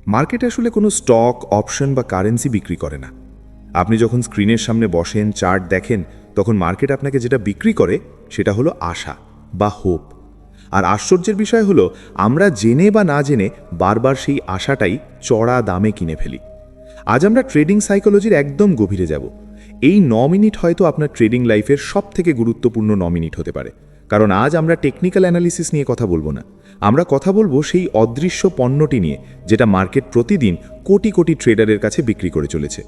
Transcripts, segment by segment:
Market আসলে কোনো stock, option বা কারেন্সি বিক্রি করে না। আপনি যখন স্ক্রিনের সামনে বসেন, চার্ট দেখেন, তখন মার্কেট আপনাকে যেটা বিক্রি করে সেটা হলো আশা বা হোপ। আর আশ্চর্যের বিষয় হলো আমরা জেনে বা না জেনে বারবার সেই আশাটাই চড়া দামে কিনে ফেলি। আজ আমরা ট্রেডিং সাইকোলজির একদম গভীরে যাব। এই 9 মিনিট হয়তো আপনার ট্রেডিং লাইফের সবথেকে গুরুত্বপূর্ণ 9 মিনিট হতে পারে। কারণ আজ আমরা টেকনিক্যাল অ্যানালিসিস নিয়ে কথা বলবো না, আমরা কথা বলবো সেই অদৃশ্য পণ্যটি নিয়ে যেটা মার্কেট প্রতিদিন কোটি কোটি ট্রেডারের কাছে বিক্রি করে চলেছে।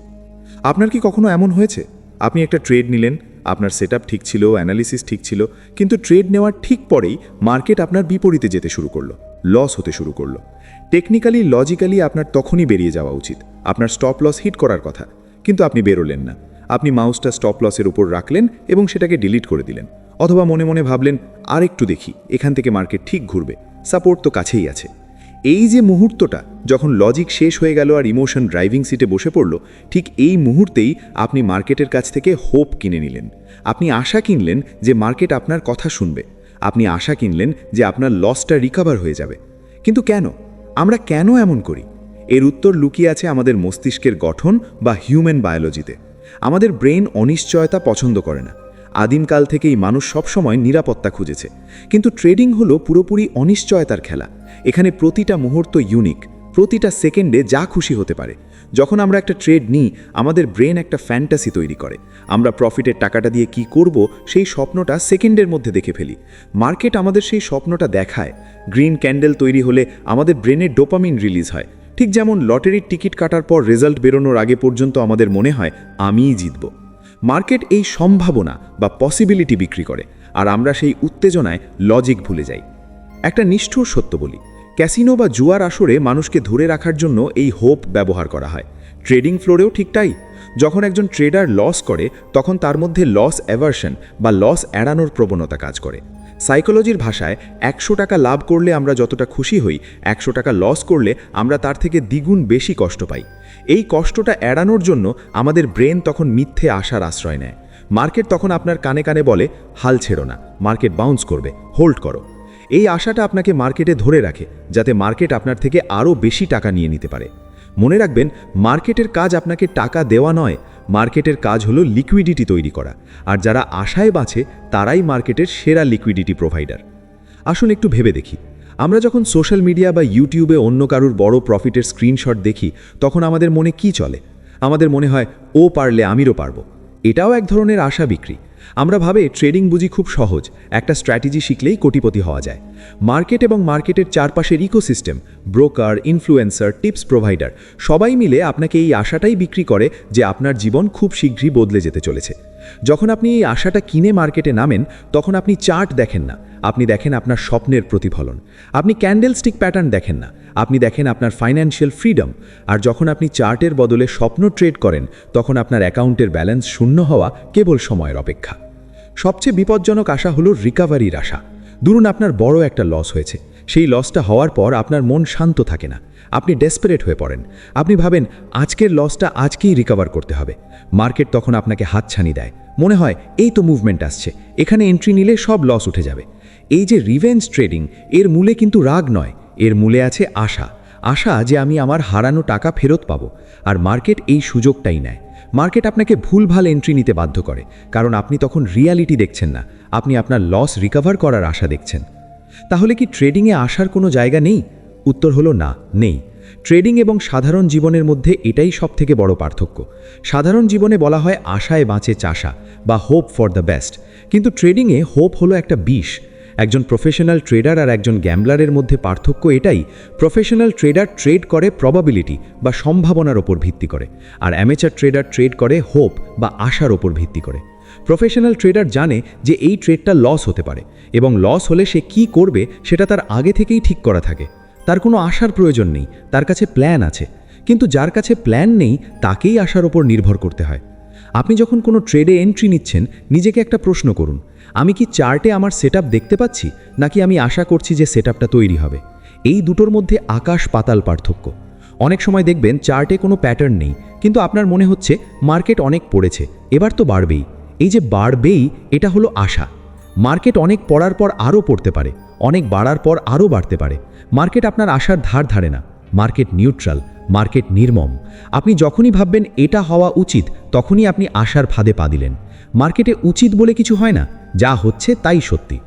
আপনার কি কখনো এমন হয়েছে আপনি একটা ট্রেড নিলেন, আপনার সেটআপ ঠিক ছিল, অ্যানালিসিস ঠিক ছিল, কিন্তু ট্রেড নেওয়ার ঠিক পরেই মার্কেট আপনার বিপরীতে যেতে শুরু করলো, লস হতে শুরু করলো? টেকনিক্যালি, লজিক্যালি আপনার তখনই বেরিয়ে যাওয়া উচিত, আপনার স্টপ লস হিট করার কথা, কিন্তু আপনি বেরোলেন না। আপনি মাউসটা স্টপ লসের উপর রাখলেন এবং সেটাকে ডিলিট করে দিলেন। অথবা মনে মনে ভাবলেন আর একটু দেখি, এখান থেকে মার্কেট ঠিক ঘুরবে, সাপোর্ট তো কাছেই আছে। এই যে মুহূর্তটা যখন লজিক শেষ হয়ে গেল আর ইমোশন ড্রাইভিং সিটে বসে পড়ল, ঠিক এই মুহূর্তেই আপনি মার্কেটের কাছ থেকে হোপ কিনে নিলেন। আপনি আশা কিনলেন যে মার্কেট আপনার কথা শুনবে। আপনি আশা কিনলেন যে আপনার লসটা রিকভার হয়ে যাবে। কিন্তু কেন? আমরা কেন এমন করি? এর উত্তর লুকিয়ে আছে আমাদের মস্তিষ্কের গঠন বা হিউম্যান বায়োলজিতে। আমাদের ব্রেন অনিশ্চয়তা পছন্দ করে না। আদিমকাল থেকেই মানুষ সবসময় নিরাপত্তা খুঁজেছে। কিন্তু ট্রেডিং হলো পুরোপুরি অনিশ্চয়তার খেলা। এখানে প্রতিটা মুহূর্ত ইউনিক, প্রতিটা সেকেন্ডে যা খুশি হতে পারে। যখন আমরা একটা ট্রেড নিই, আমাদের ব্রেন একটা ফ্যান্টাসি তৈরি করে। আমরা প্রফিটের টাকাটা দিয়ে কি করব সেই স্বপ্নটা সেকেন্ডের মধ্যে দেখে ফেলি। মার্কেট আমাদের সেই স্বপ্নটা দেখায়। গ্রিন ক্যান্ডেল তৈরি হলে আমাদের ব্রেনে ডোপামিন রিলিজ হয়। ঠিক যেমন লটারির টিকিট কাটার পর রেজাল্ট বেরোনোর আগে পর্যন্ত আমাদের মনে হয় আমিই জিতব। মার্কেট এই সম্ভাবনা বা পসিবিলিটি বিক্রি করে, আর আমরা সেই উত্তেজনায় লজিক ভুলে যাই। একটা নিষ্ঠুর সত্য বলি, ক্যাসিনো বা জুয়ার আসরে মানুষকে ধরে রাখার জন্য এই হোপ ব্যবহার করা হয়। ট্রেডিং ফ্লোরেও ঠিক তাই। যখন একজন ট্রেডার লস করে, তখন তার মধ্যে লস অ্যাভার্শন বা লস এড়ানোর প্রবণতা কাজ করে। সাইকোলজির ভাষায় 100 টাকা লাভ করলে আমরা যতটা খুশি হই, 100 টাকা লস করলে আমরা তার থেকে দ্বিগুণ বেশি কষ্ট পাই। এই কষ্টটা এড়ানোর জন্য আমাদের ব্রেন তখন মিথ্যে আশার আশ্রয় নেয়। মার্কেট তখন আপনার কানে কানে বলে, হাল ছেড়ো না, মার্কেট বাউন্স করবে, হোল্ড করো। এই আশাটা আপনাকে মার্কেটে ধরে রাখে, যাতে মার্কেট আপনার থেকে আরও বেশি টাকা নিয়ে নিতে পারে। মনে রাখবেন, মার্কেটের কাজ আপনাকে টাকা দেওয়া নয়, মার্কেটের কাজ হলো লিকুইডিটি তৈরি করা। আর যারা আশায় বাঁচে তারাই মার্কেটের সেরা লিকুইডিটি প্রোভাইডার। আসুন একটু ভেবে দেখি, আমরা যখন সোশ্যাল মিডিয়া বা ইউটিউবে অন্য কারুর বড় প্রফিটের স্ক্রিনশট দেখি, তখন আমাদের মনে কি চলে? আমাদের মনে হয় ও পারলে আমিও পারবো। এটাও এক ধরনের আশা বিক্রি। আমরা ভাবে ট্রেডিং বুঝি খুব সহজ, একটা স্ট্র্যাটেজি শিখলেই কোটিপতি হওয়া যায়। মার্কেট এবং মার্কেটের চারপাশের ecosystem, broker, influencer, tips provider সবাই মিলে আপনাকে এই আশাটাই বিক্রি করে যে আপনার জীবন খুব শীঘ্রই বদলে যেতে চলেছে। যখন আপনি এই আশাটা কিনে মার্কেটে নামেন, তখন আপনি চার্ট দেখেন না, আপনি দেখেন আপনার স্বপ্নের প্রতিফলন। আপনি ক্যান্ডেলস্টিক প্যাটার্ন দেখেন না, আপনি দেখেন আপনার ফাইন্যান্সিয়াল ফ্রিডম। আর যখন আপনি চার্টের বদলে স্বপ্ন ট্রেড করেন, তখন আপনার অ্যাকাউন্টের ব্যালেন্স শূন্য হওয়া কেবল সময়ের অপেক্ষা। সবচেয়ে বিপজ্জনক আশা হলো রিকাভারির আশা। ধরুন আপনার বড় একটা লস হয়েছে, সেই লসটা হওয়ার পর আপনার মন শান্ত থাকে না, আপনি ডেসপারেট হয়ে পড়েন। আপনি ভাবেন আজকের লসটা আজকেই রিকভার করতে হবে। মার্কেট তখন আপনাকে হাতছানি দেয়, মনে হয় এই তো মুভমেন্ট আসছে, এখানে এন্ট্রি নিলে সব লস উঠে যাবে। এই যে রিভেঞ্জ ট্রেডিং, এর মূলে কিন্তু রাগ নয়, এর মূলে আছে আশা। আশা যে আমি আমার হারানো টাকা ফেরত পাবো। আর মার্কেট এই সুযোগটাই নেয়। মার্কেট আপনাকে ভুলভাল এন্ট্রি নিতে বাধ্য করে, কারণ আপনি তখন রিয়ালিটি দেখছেন না, আপনি আপনার লস রিকভার করার আশা দেখছেন। তাহলে কি ট্রেডিংয়ে আসার কোনো জায়গা নেই? উত্তর হলো না, নেই। ট্রেডিং এবং সাধারণ জীবনের মধ্যে এটাই সবথেকে বড় পার্থক্য। সাধারণ জীবনে বলা হয় আশায় বাঁচে চাষা বা হোপ ফর দ্য বেস্ট, কিন্তু ট্রেডিংয়ে হোপ হলো একটা বিষ। একজন প্রফেশনাল ট্রেডার আর একজন গ্যাম্বলারের মধ্যে পার্থক্য এটাই, প্রফেশনাল ট্রেডার ট্রেড করে প্রবাবিলিটি বা সম্ভাবনার ওপর ভিত্তি করে, আর অ্যামেচার ট্রেডার ট্রেড করে হোপ বা আশার ওপর ভিত্তি করে। প্রফেশনাল ট্রেডার জানে যে এই ট্রেডটা লস হতে পারে, এবং লস হলে সে কি করবে সেটা তার আগে থেকেই ঠিক করা থাকে। তার কোনো আশার প্রয়োজন নেই, তার কাছে প্ল্যান আছে। কিন্তু যার কাছে প্ল্যান নেই, তাকেই আশার ওপর নির্ভর করতে হয়। আপনি যখন কোনো ট্রেডে এন্ট্রি নিচ্ছেন, নিজেকে একটা প্রশ্ন করুন, আমি কি চার্টে আমার সেটআপ দেখতে পাচ্ছি, নাকি আমি আশা করছি যে সেটআপটা তৈরি হবে? এই দুটোর মধ্যে আকাশ পাতাল পার্থক্য। অনেক সময় দেখবেন চার্টে কোনো প্যাটার্ন নেই, কিন্তু আপনার মনে হচ্ছে মার্কেট অনেক পড়েছে, এবার তো বাড়বেই। এই যে বাড়বেই, এটা হলো আশা। মার্কেট অনেক পড়ার পর আরও পড়তে পারে, অনেক বাড়ার পর আরও বাড়তে পারে। মার্কেট আপনার আশার ধার ধারে না, মার্কেট নিউট্রাল, মার্কেট নির্মম। আপনি যখনই ভাববেন এটা হওয়া উচিত, তখনই আপনি আশার ফাঁদে পা দিলেন। মার্কেটে উচিত বলে কিছু হয় না, যা হচ্ছে তাই সত্যি।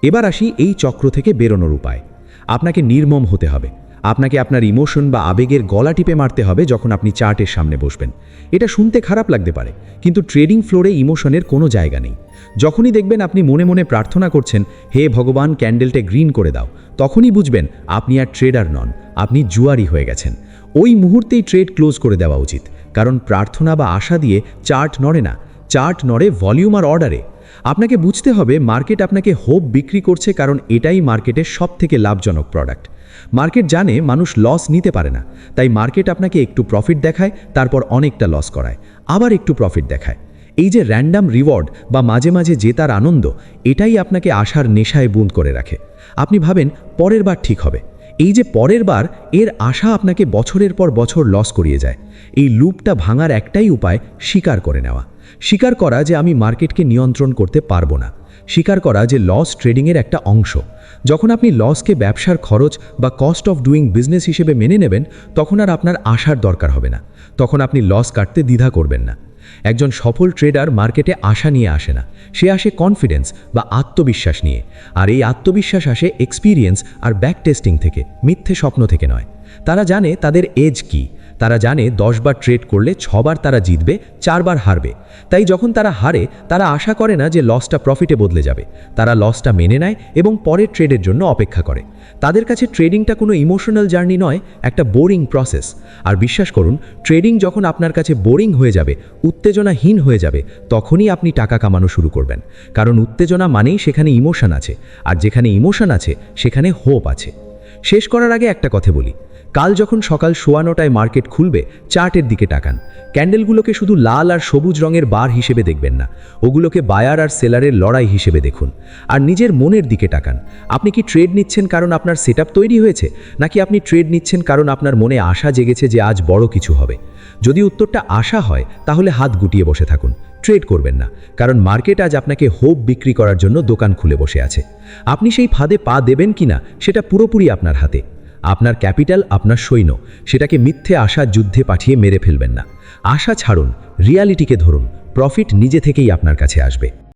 এবার আসি এই চক্র থেকে বেরোনোর উপায়। আপনাকে নির্মম হতে হবে। আপনাকে আপনার ইমোশন বা আবেগের গলা টিপে মারতে হবে যখন আপনি চার্টের সামনে বসবেন। এটা শুনতে খারাপ লাগতে পারে, কিন্তু ট্রেডিং ফ্লোরে ইমোশনের কোনো জায়গা নেই। যখনই দেখবেন আপনি মনে মনে প্রার্থনা করছেন, হে ভগবান ক্যান্ডেলটা গ্রিন করে দাও, তখনই বুঝবেন আপনি আর ট্রেডার নন, আপনি জুয়ারি হয়ে গেছেন। ওই মুহূর্তেই ট্রেড ক্লোজ করে দেওয়া উচিত, কারণ প্রার্থনা বা আশা দিয়ে চার্ট নড়ে না, চার্ট নড়ে ভলিউম আর অর্ডারে। আপনাকে বুঝতে হবে মার্কেট আপনাকে হোপ বিক্রি করছে, কারণ এটাই মার্কেটের সবথেকে লাভজনক প্রোডাক্ট। মার্কেট জানে মানুষ লস নিতে পারে না, তাই মার্কেট আপনাকে একটু প্রফিট দেখায়, তারপর অনেকটা লস করায়, আবার একটু প্রফিট দেখায়। এই যে র্যান্ডাম রিওয়ার্ড বা মাঝে মাঝে জেতার আনন্দ, এটাই আপনাকে আশার নেশায় বুঁদ করে রাখে। আপনি ভাবেন পরের বার ঠিক হবে। এই যে পরের বার, এর আশা আপনাকে বছরের পর বছর লস করিয়ে যায়। এই লুপটা ভাঙার একটাই উপায়, স্বীকার করে নেওয়া। স্বীকার করা যে আমি মার্কেটকে নিয়ন্ত্রণ করতে পারবো না। স্বীকার করা যে লস ট্রেডিংয়ের একটা অংশ। যখন আপনি লসকে ব্যবসার খরচ বা কস্ট অফ ডুইং বিজনেস হিসেবে মেনে নেবেন, তখন আর আপনার আশার দরকার হবে না। তখন আপনি লস কাটতে দ্বিধা করবেন না। একজন সফল ট্রেডার মার্কেটে আশা নিয়ে আসে না, সে আসে কনফিডেন্স বা আত্মবিশ্বাস নিয়ে। আর এই আত্মবিশ্বাস আসে এক্সপিরিয়েন্স আর ব্যাক টেস্টিং থেকে, মিথ্যে স্বপ্ন থেকে নয়। তারা জানে তাদের এজ কি। তারা জানে 10 বার ট্রেড করলে 6 বার তারা জিতবে, 4 বার হারবে। তাই যখন তারা হারে, তারা আশা করে না যে লসটা প্রফিটে বদলে যাবে। তারা লসটা মেনে নেয় এবং পরের ট্রেডের জন্য অপেক্ষা করে। তাদের কাছে ট্রেডিংটা কোনো ইমোশনাল জার্নি নয়, একটা বোরিং প্রসেস। আর বিশ্বাস করুন, ট্রেডিং যখন আপনার কাছে বোরিং হয়ে যাবে, উত্তেজনাহীন হয়ে যাবে, তখনই আপনি টাকা কামানো শুরু করবেন। কারণ উত্তেজনা মানেই সেখানে ইমোশন আছে, আর যেখানে ইমোশন আছে সেখানে হোপ আছে। শেষ করার আগে একটা কথা বলি, কাল যখন সকাল 9:15টায় মার্কেট খুলবে, চার্টের দিকে তাকান। ক্যান্ডেলগুলোকে শুধু লাল আর সবুজ রঙের বার হিসেবে দেখবেন না, ওগুলোকে বায়ার আর সেলারের লড়াই হিসেবে দেখুন। আর নিজের মনের দিকে তাকান। আপনি কি ট্রেড নিচ্ছেন কারণ আপনার সেটআপ তৈরি হয়েছে, নাকি আপনি ট্রেড নিচ্ছেন কারণ আপনার মনে আশা জেগেছে যে আজ বড় কিছু হবে? যদি উত্তরটা আশা হয়, তাহলে হাত গুটিয়ে বসে থাকুন, ট্রেড করবেন না। কারণ মার্কেট আজ আপনাকে হোপ বিক্রি করার জন্য দোকান খুলে বসে আছে। আপনি সেই ফাঁদে পা দেবেন কিনা সেটা পুরোপুরি আপনার হাতে। আপনার ক্যাপিটাল আপনার সৈন্য, সেটাকে মিথ্যে আশা যুদ্ধে পাঠিয়ে মেরে ফেলবেন না। আশা ছাড়ুন, রিয়ালিটিকে ধরুন, প্রফিট নিজে থেকেই আপনার কাছে আসবে।